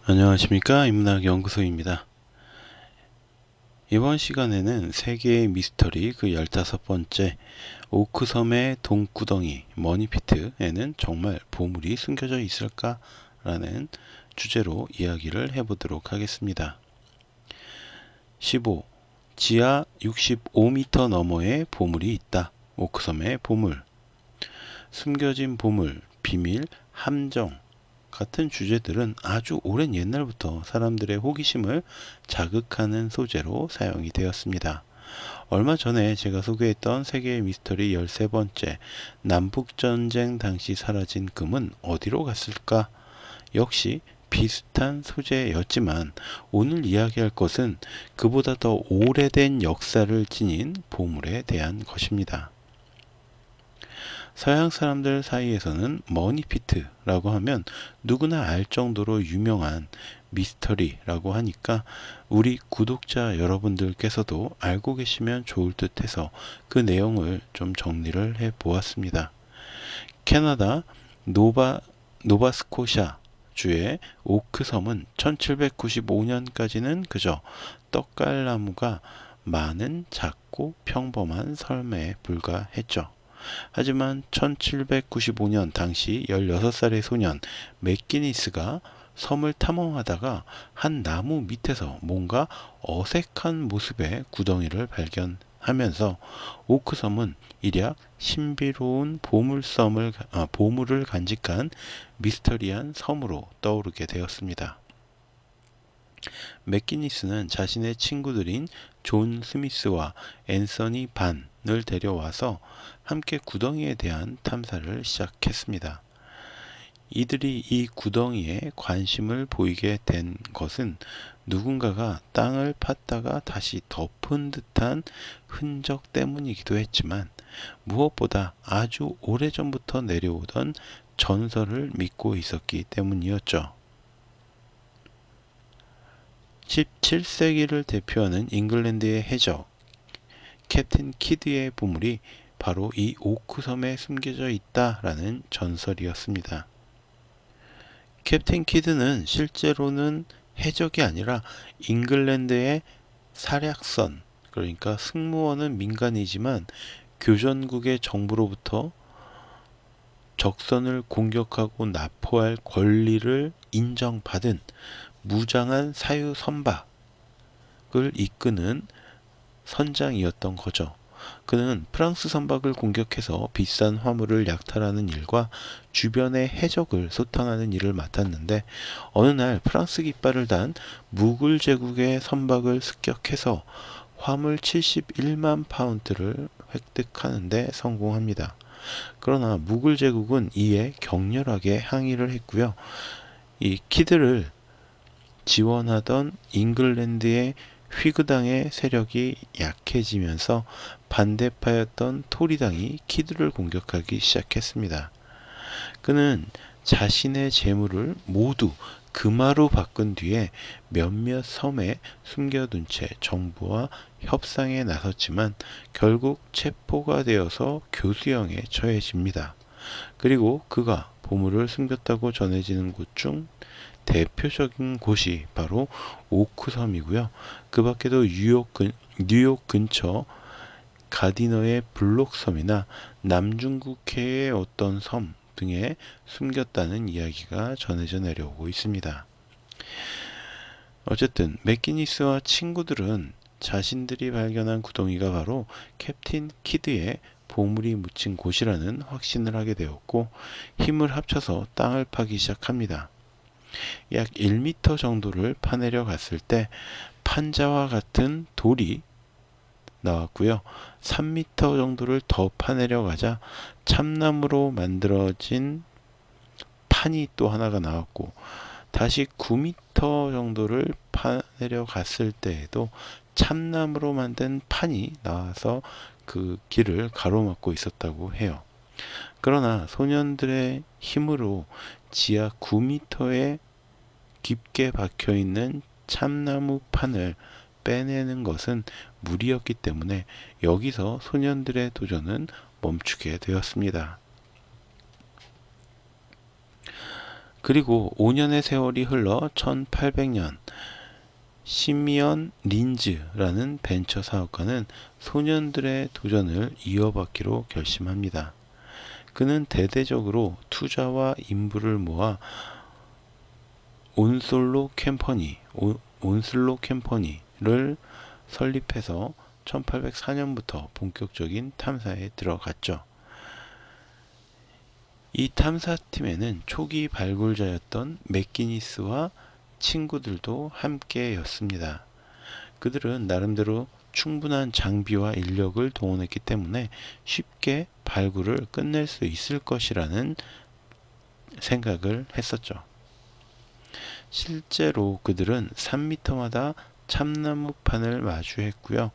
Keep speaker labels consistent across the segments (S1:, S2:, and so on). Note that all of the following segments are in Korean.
S1: 안녕하십니까, 인문학연구소입니다. 이번 시간에는 세계의 미스터리 그 15번째 오크섬의 동구덩이 머니피트에는 정말 보물이 숨겨져 있을까? 라는 주제로 이야기를 해보도록 하겠습니다. 15. 지하 65m 너머의 보물이 있다. 오크섬의 보물. 숨겨진 보물, 비밀, 함정 같은 주제들은 아주 오랜 옛날부터 사람들의 호기심을 자극하는 소재로 사용이 되었습니다. 얼마 전에 제가 소개했던 세계의 미스터리 13번째 남북전쟁 당시 사라진 금은 어디로 갔을까? 역시 비슷한 소재였지만 오늘 이야기할 것은 그보다 더 오래된 역사를 지닌 보물에 대한 것입니다. 서양 사람들 사이에서는 머니피트라고 하면 누구나 알 정도로 유명한 미스터리라고 하니까 우리 구독자 여러분들께서도 알고 계시면 좋을 듯 해서 그 내용을 좀 정리를 해 보았습니다. 캐나다 노바스코샤 주의 오크섬은 1795년까지는 그저 떡갈나무가 많은 작고 평범한 섬에 불과했죠. 하지만 1795년 당시 16살의 소년 맥기니스가 섬을 탐험하다가 한 나무 밑에서 뭔가 어색한 모습의 구덩이를 발견하면서 오크섬은 일약 신비로운 보물을 간직한 미스터리한 섬으로 떠오르게 되었습니다. 맥기니스는 자신의 친구들인 존 스미스와 앤서니 반을 데려와서 함께 구덩이에 대한 탐사를 시작했습니다. 이들이 이 구덩이에 관심을 보이게 된 것은 누군가가 땅을 팠다가 다시 덮은 듯한 흔적 때문이기도 했지만 무엇보다 아주 오래전부터 내려오던 전설을 믿고 있었기 때문이었죠. 17세기를 대표하는 잉글랜드의 해적 캡틴 키드의 보물이 바로 이 오크섬에 숨겨져 있다라는 전설이었습니다. 캡틴 키드는 실제로는 해적이 아니라 잉글랜드의 사략선, 그러니까 승무원은 민간이지만 교전국의 정부로부터 적선을 공격하고 납포할 권리를 인정받은 무장한 사유 선박을 이끄는 선장이었던 거죠. 그는 프랑스 선박을 공격해서 비싼 화물을 약탈하는 일과 주변의 해적을 소탕하는 일을 맡았는데 어느 날 프랑스 깃발을 단 무굴 제국의 선박을 습격해서 화물 71만 파운드를 획득하는 데 성공합니다. 그러나 무굴 제국은 이에 격렬하게 항의를 했고요. 이 키드를 지원하던 잉글랜드의 휘그당의 세력이 약해지면서 반대파였던 토리당이 키드를 공격하기 시작했습니다. 그는 자신의 재물을 모두 금화로 바꾼 뒤에 몇몇 섬에 숨겨둔 채 정부와 협상에 나섰지만 결국 체포가 되어서 교수형에 처해집니다. 그리고 그가 보물을 숨겼다고 전해지는 곳 중 대표적인 곳이 바로 오크섬이고요. 그 밖에도 뉴욕 근처 가디너의 블록섬이나 남중국해의 어떤 섬 등에 숨겼다는 이야기가 전해져 내려오고 있습니다. 어쨌든 맥기니스와 친구들은 자신들이 발견한 구덩이가 바로 캡틴 키드의 보물이 묻힌 곳이라는 확신을 하게 되었고 힘을 합쳐서 땅을 파기 시작합니다. 약 1m 정도를 파내려 갔을 때 판자와 같은 돌이 나왔고요. 3m 정도를 더 파내려 가자 참나무로 만들어진 판이 또 하나가 나왔고 다시 9m 정도를 파내려 갔을 때에도 참나무로 만든 판이 나와서 그 길을 가로막고 있었다고 해요. 그러나 소년들의 힘으로 지하 9m의 깊게 박혀있는 참나무 판을 빼내는 것은 무리였기 때문에 여기서 소년들의 도전은 멈추게 되었습니다. 그리고 5년의 세월이 흘러 1800년 시미언 린즈라는 벤처 사업가는 소년들의 도전을 이어받기로 결심합니다. 그는 대대적으로 투자와 인부를 모아 온슬로 캠퍼니를 설립해서 1804년부터 본격적인 탐사에 들어갔죠. 이 탐사팀에는 초기 발굴자였던 맥기니스와 친구들도 함께였습니다. 그들은 나름대로 충분한 장비와 인력을 동원했기 때문에 쉽게 발굴을 끝낼 수 있을 것이라는 생각을 했었죠. 실제로 그들은 3m마다 참나무판을 마주했고요.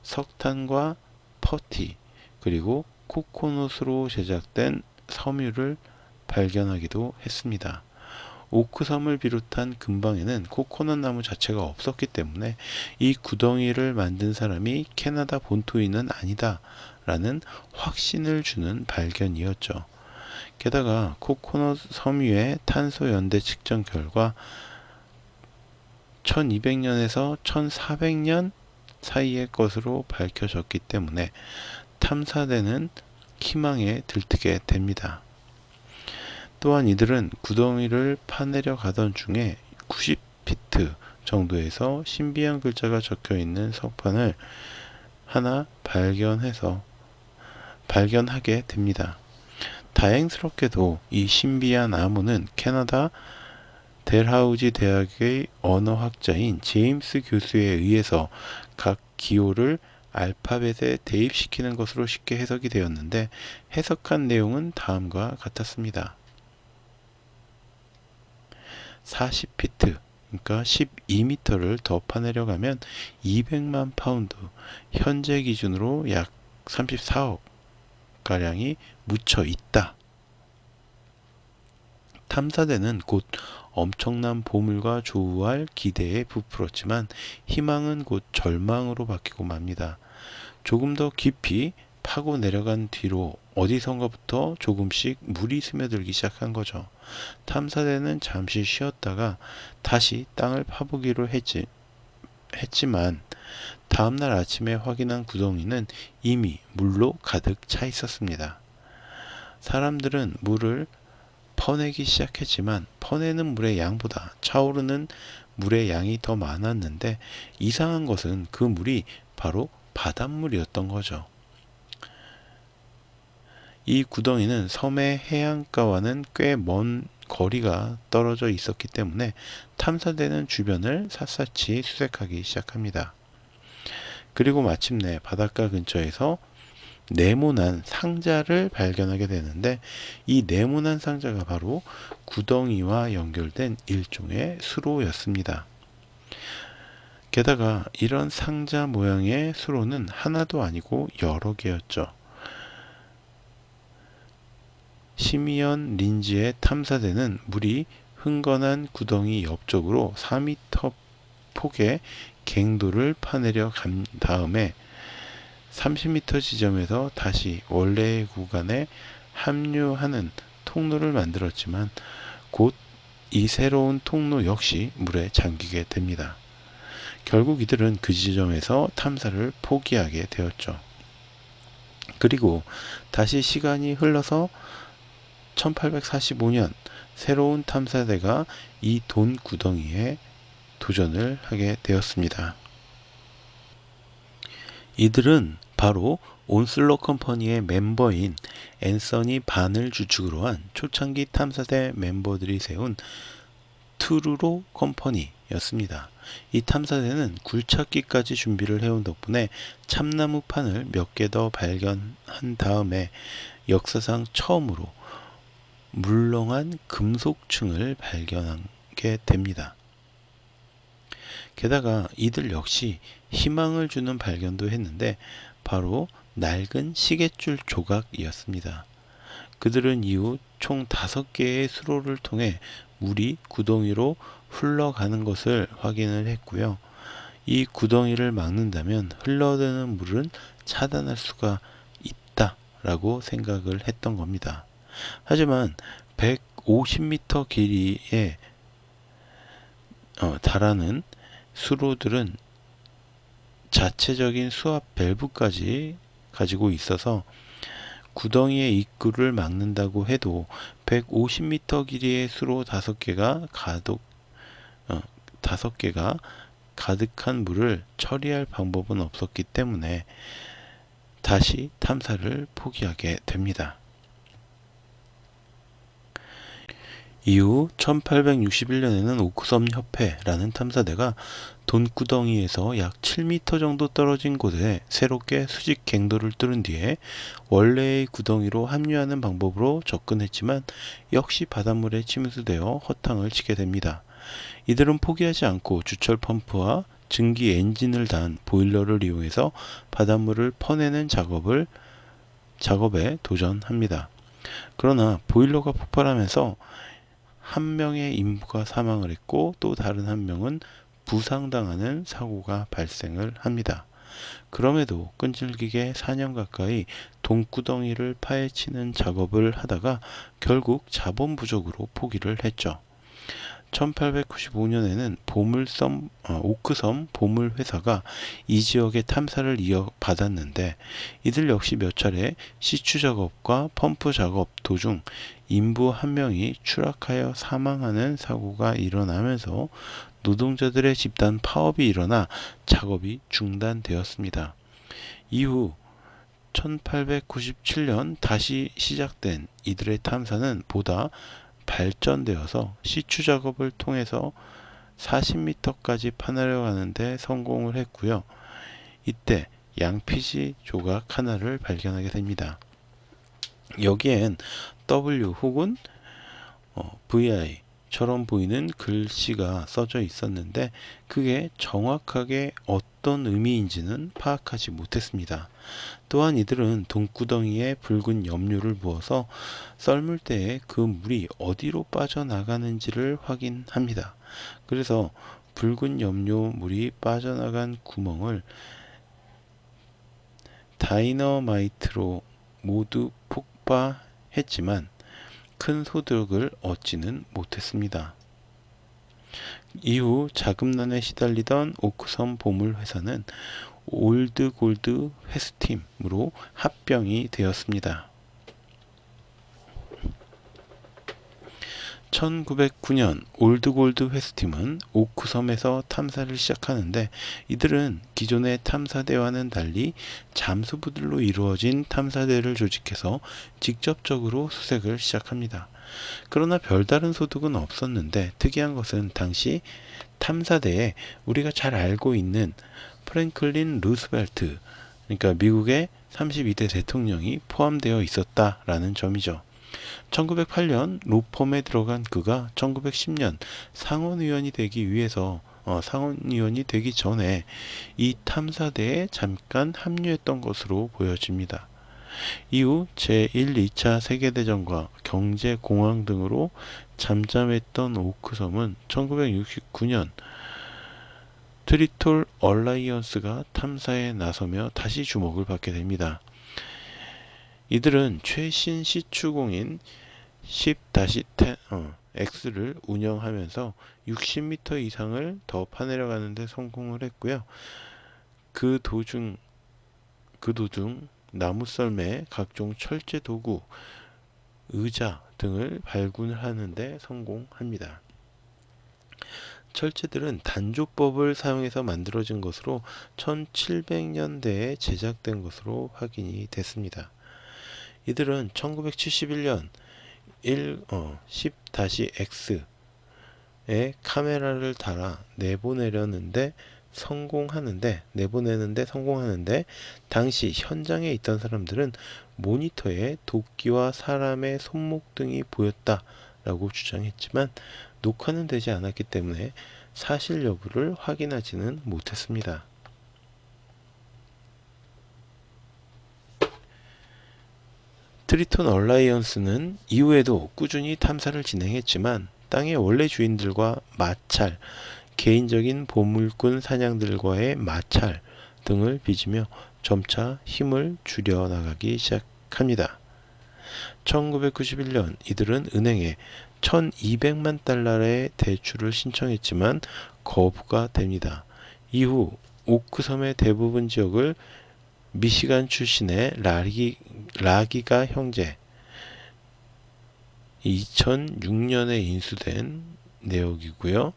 S1: 석탄과 퍼티 그리고 코코넛으로 제작된 섬유를 발견하기도 했습니다. 오크섬을 비롯한 근방에는 코코넛 나무 자체가 없었기 때문에 이 구덩이를 만든 사람이 캐나다 본토인은 아니다 라는 확신을 주는 발견이었죠. 게다가 코코넛 섬유의 탄소 연대 측정 결과 1200년에서 1400년 사이의 것으로 밝혀졌기 때문에 탐사대는 희망에 들뜨게 됩니다. 또한 이들은 구덩이를 파내려 가던 중에 90피트 정도에서 신비한 글자가 적혀 있는 석판을 하나 발견하게 됩니다. 다행스럽게도 이 신비한 나무는 캐나다 델하우지 대학의 언어학자인 제임스 교수에 의해서 각 기호를 알파벳에 대입시키는 것으로 쉽게 해석이 되었는데 해석한 내용은 다음과 같았습니다. 40피트, 그러니까 12m를 더 파내려 가면 200만 파운드, 현재 기준으로 약 34억 가량이 묻혀 있다. 탐사대는 곧 엄청난 보물과 조우할 기대에 부풀었지만 희망은 곧 절망으로 바뀌고 맙니다. 조금 더 깊이 파고 내려간 뒤로 어디선가부터 조금씩 물이 스며들기 시작한 거죠. 탐사대는 잠시 쉬었다가 다시 땅을 파보기로 했지만 다음날 아침에 확인한 구덩이는 이미 물로 가득 차 있었습니다. 사람들은 물을 퍼내기 시작했지만 퍼내는 물의 양보다 차오르는 물의 양이 더 많았는데 이상한 것은 그 물이 바로 바닷물이었던 거죠. 이 구덩이는 섬의 해안가와는 꽤 먼 거리가 떨어져 있었기 때문에 탐사대는 주변을 샅샅이 수색하기 시작합니다. 그리고 마침내 바닷가 근처에서 네모난 상자를 발견하게 되는데 이 네모난 상자가 바로 구덩이와 연결된 일종의 수로였습니다. 게다가 이런 상자 모양의 수로는 하나도 아니고 여러 개였죠. 시미언 린지의 탐사대는 물이 흥건한 구덩이 옆쪽으로 4m 폭의 갱도를 파내려 간 다음에 30m 지점에서 다시 원래의 구간에 합류하는 통로를 만들었지만 곧 이 새로운 통로 역시 물에 잠기게 됩니다. 결국 이들은 그 지점에서 탐사를 포기하게 되었죠. 그리고 다시 시간이 흘러서 1845년 새로운 탐사대가 이 돈 구덩이에 도전을 하게 되었습니다. 이들은 바로 온슬로 컴퍼니의 멤버인 앤서니 반을 주축으로 한 초창기 탐사대 멤버들이 세운 트루로 컴퍼니였습니다. 이 탐사대는 굴착기까지 준비를 해온 덕분에 참나무판을 몇 개 더 발견한 다음에 역사상 처음으로 물렁한 금속층을 발견하게 됩니다. 게다가 이들 역시 희망을 주는 발견도 했는데 바로 낡은 시계줄 조각이었습니다. 그들은 이후 총 5개의 수로를 통해 물이 구덩이로 흘러가는 것을 확인을 했고요. 이 구덩이를 막는다면 흘러드는 물은 차단할 수가 있다라고 생각을 했던 겁니다. 하지만 150m 길이에 달하는 수로들은 자체적인 수압 밸브까지 가지고 있어서 구덩이의 입구를 막는다고 해도 150m 길이의 수로 5개가 가득한 물을 처리할 방법은 없었기 때문에 다시 탐사를 포기하게 됩니다. 이후 1861년에는 오크섬 협회라는 탐사대가 돈구덩이에서 약 7m 정도 떨어진 곳에 새롭게 수직 갱도를 뚫은 뒤에 원래의 구덩이로 합류하는 방법으로 접근했지만 역시 바닷물에 침수되어 허탕을 치게 됩니다. 이들은 포기하지 않고 주철 펌프와 증기 엔진을 단 보일러를 이용해서 바닷물을 퍼내는 작업에 도전합니다. 그러나 보일러가 폭발하면서 한 명의 인부가 사망을 했고 또 다른 한 명은 부상당하는 사고가 발생을 합니다. 그럼에도 끈질기게 4년 가까이 돈구덩이를 파헤치는 작업을 하다가 결국 자본 부족으로 포기를 했죠. 1895년에는 오크섬 보물회사가 이 지역의 탐사를 이어받았는데 이들 역시 몇 차례 시추 작업과 펌프 작업 도중 인부 한 명이 추락하여 사망하는 사고가 일어나면서 노동자들의 집단 파업이 일어나 작업이 중단되었습니다. 이후 1897년 다시 시작된 이들의 탐사는 보다 발전되어서 시추 작업을 통해서 40m까지 파내려가는 데 성공을 했고요. 이때 양피지 조각 하나를 발견하게 됩니다. 여기엔 W 혹은 VI처럼 보이는 글씨가 써져 있었는데 그게 정확하게 어떤 의미인지는 파악하지 못했습니다. 또한 이들은 돈구덩이에 붉은 염료를 부어서 썰물 때에 그 물이 어디로 빠져나가는지를 확인합니다. 그래서 붉은 염료 물이 빠져나간 구멍을 다이너마이트로 모두 폭파했지만 큰 소득을 얻지는 못했습니다. 이후 자금난에 시달리던 오크섬 보물회사는 올드골드 회수팀으로 합병이 되었습니다. 1909년 올드골드 회수팀은 오크섬에서 탐사를 시작하는데 이들은 기존의 탐사대와는 달리 잠수부들로 이루어진 탐사대를 조직해서 직접적으로 수색을 시작합니다. 그러나 별다른 소득은 없었는데 특이한 것은 당시 탐사대에 우리가 잘 알고 있는 프랭클린 루스벨트, 그러니까 미국의 32대 대통령이 포함되어 있었다라는 점이죠. 1908년 로펌에 들어간 그가 1910년 상원의원이 되기 전에 이 탐사대에 잠깐 합류했던 것으로 보여집니다. 이후 제1, 2차 세계대전과 경제공황 등으로 잠잠했던 오크섬은 1969년 트리톨 얼라이언스가 탐사에 나서며 다시 주목을 받게 됩니다. 이들은 최신 시추공인 10-X를 운영하면서 60m 이상을 더 파내려가는 데 성공을 했고요. 그 도중 나무 썰매, 각종 철제 도구, 의자 등을 발굴하는 데 성공합니다. 철제들은 단조법을 사용해서 만들어진 것으로 1700년대에 제작된 것으로 확인이 됐습니다. 이들은 1971년 10-X에 카메라를 달아 내보내는데 성공하는데 당시 현장에 있던 사람들은 모니터에 도끼와 사람의 손목 등이 보였다라고 주장했지만 녹화는 되지 않았기 때문에 사실 여부를 확인하지는 못했습니다. 트리톤 얼라이언스는 이후에도 꾸준히 탐사를 진행했지만 땅의 원래 주인들과 마찰, 개인적인 보물꾼 사냥들과의 마찰 등을 빚으며 점차 힘을 줄여나가기 시작합니다. 1991년 이들은 은행에 $1200만 달러의 대출을 신청했지만 거부가 됩니다. 이후 오크섬의 대부분 지역을 미시간 출신의 라기가 형제 2006년에 인수된 내역이고요.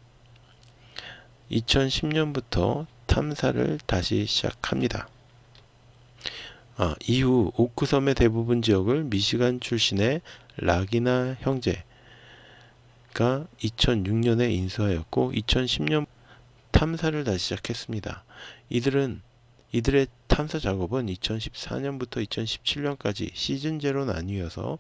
S1: 2010년부터 탐사를 다시 시작합니다. 이후 오크섬의 대부분 지역을 미시간 출신의 라기나 형제가 2006년에 인수하였고 2010년 탐사를 다시 시작했습니다. 이들의 탐사 작업은 2014년부터 2017년까지 시즌제로 나뉘어서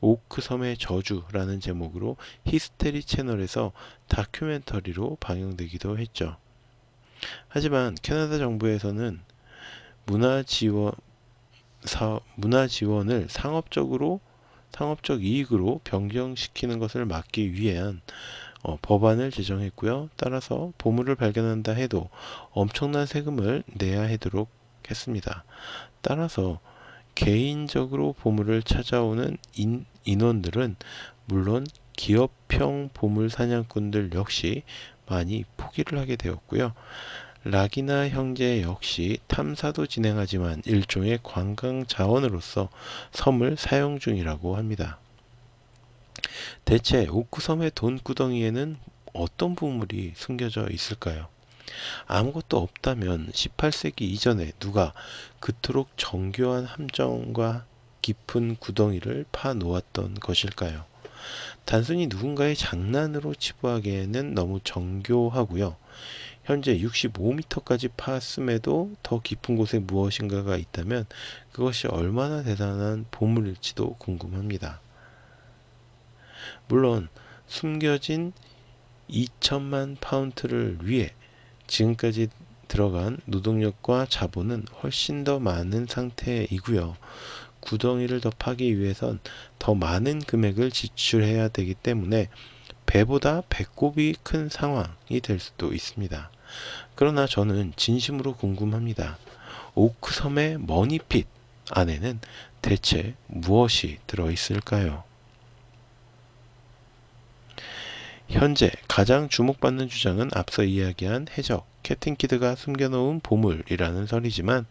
S1: 오크섬의 저주라는 제목으로 히스테리 채널에서 다큐멘터리로 방영되기도 했죠. 하지만 캐나다 정부에서는 문화 지원을 상업적 이익으로 변경시키는 것을 막기 위한 법안을 제정했고요. 따라서 보물을 발견한다 해도 엄청난 세금을 내야 하도록 했습니다. 따라서 개인적으로 보물을 찾아오는 인원들은 물론 기업형 보물 사냥꾼들 역시 많이 포기를 하게 되었고요. 라기나 형제 역시 탐사도 진행하지만 일종의 관광 자원으로서 섬을 사용 중이라고 합니다. 대체 오크섬의 돈구덩이에는 어떤 보물이 숨겨져 있을까요? 아무것도 없다면 18세기 이전에 누가 그토록 정교한 함정과 깊은 구덩이를 파 놓았던 것일까요? 단순히 누군가의 장난으로 치부하기에는 너무 정교하고요. 현재 65m까지 파았음에도 더 깊은 곳에 무엇인가가 있다면 그것이 얼마나 대단한 보물일지도 궁금합니다. 물론 숨겨진 2천만 파운드를 위해 지금까지 들어간 노동력과 자본은 훨씬 더 많은 상태이고요. 구덩이를 더 파기 위해선 더 많은 금액을 지출해야 되기 때문에 배보다 배꼽이 큰 상황이 될 수도 있습니다. 그러나 저는 진심으로 궁금합니다. 오크섬의 머니핏 안에는 대체 무엇이 들어있을까요? 현재 가장 주목받는 주장은 앞서 이야기한 해적 캡틴 키드가 숨겨놓은 보물이라는 설이지만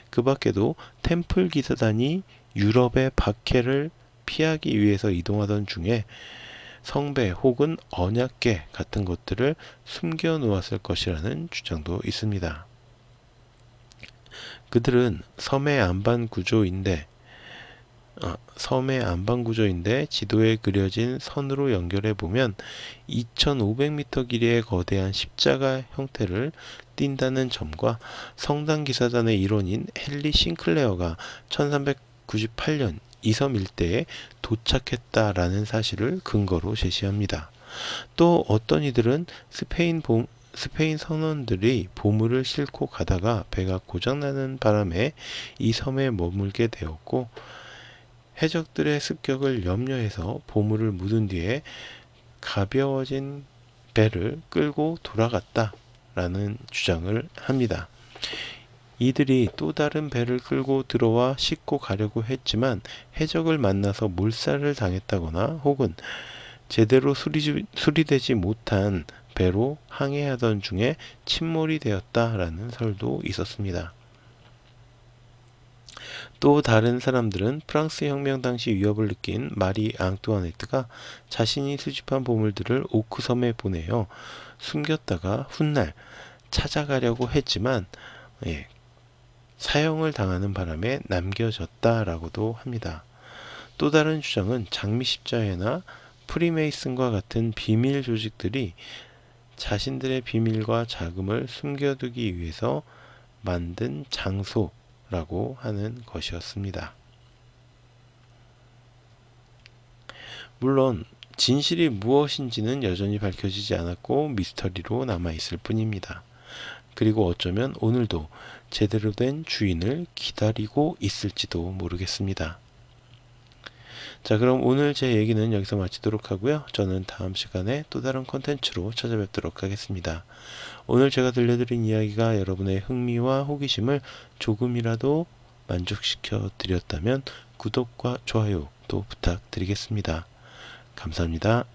S1: 그 밖에도 템플 기사단이 유럽의 박해를 피하기 위해서 이동하던 중에 성배 혹은 언약궤 같은 것들을 숨겨 놓았을 것이라는 주장도 있습니다. 그들은 섬의 안반 구조인데 지도에 그려진 선으로 연결해 보면 2500m 길이의 거대한 십자가 형태를 띈다는 점과 성당 기사단의 일원인 헨리 싱클레어가 1398년 이 섬 일대에 도착했다라는 사실을 근거로 제시합니다. 또 어떤 이들은 스페인 선원들이 보물을 싣고 가다가 배가 고장나는 바람에 이 섬에 머물게 되었고 해적들의 습격을 염려해서 보물을 묻은 뒤에 가벼워진 배를 끌고 돌아갔다라는 주장을 합니다. 이들이 또 다른 배를 끌고 들어와 싣고 가려고 했지만 해적을 만나서 몰살을 당했다거나 혹은 제대로 수리되지 못한 배로 항해하던 중에 침몰이 되었다라는 설도 있었습니다. 또 다른 사람들은 프랑스 혁명 당시 위협을 느낀 마리 앙뚜아네트가 자신이 수집한 보물들을 오크섬에 보내어 숨겼다가 훗날 찾아가려고 했지만 사형을 당하는 바람에 남겨졌다라고도 합니다. 또 다른 주장은 장미십자회나 프리메이슨과 같은 비밀 조직들이 자신들의 비밀과 자금을 숨겨두기 위해서 만든 장소라고 하는 것이었습니다. 물론 진실이 무엇인지는 여전히 밝혀지지 않았고 미스터리로 남아있을 뿐입니다. 그리고 어쩌면 오늘도 제대로 된 주인을 기다리고 있을지도 모르겠습니다. 자, 그럼 오늘 제 얘기는 여기서 마치도록 하고요. 저는 다음 시간에 또 다른 콘텐츠로 찾아뵙도록 하겠습니다. 오늘 제가 들려드린 이야기가 여러분의 흥미와 호기심을 조금이라도 만족시켜 드렸다면 구독과 좋아요 또 부탁드리겠습니다. 감사합니다.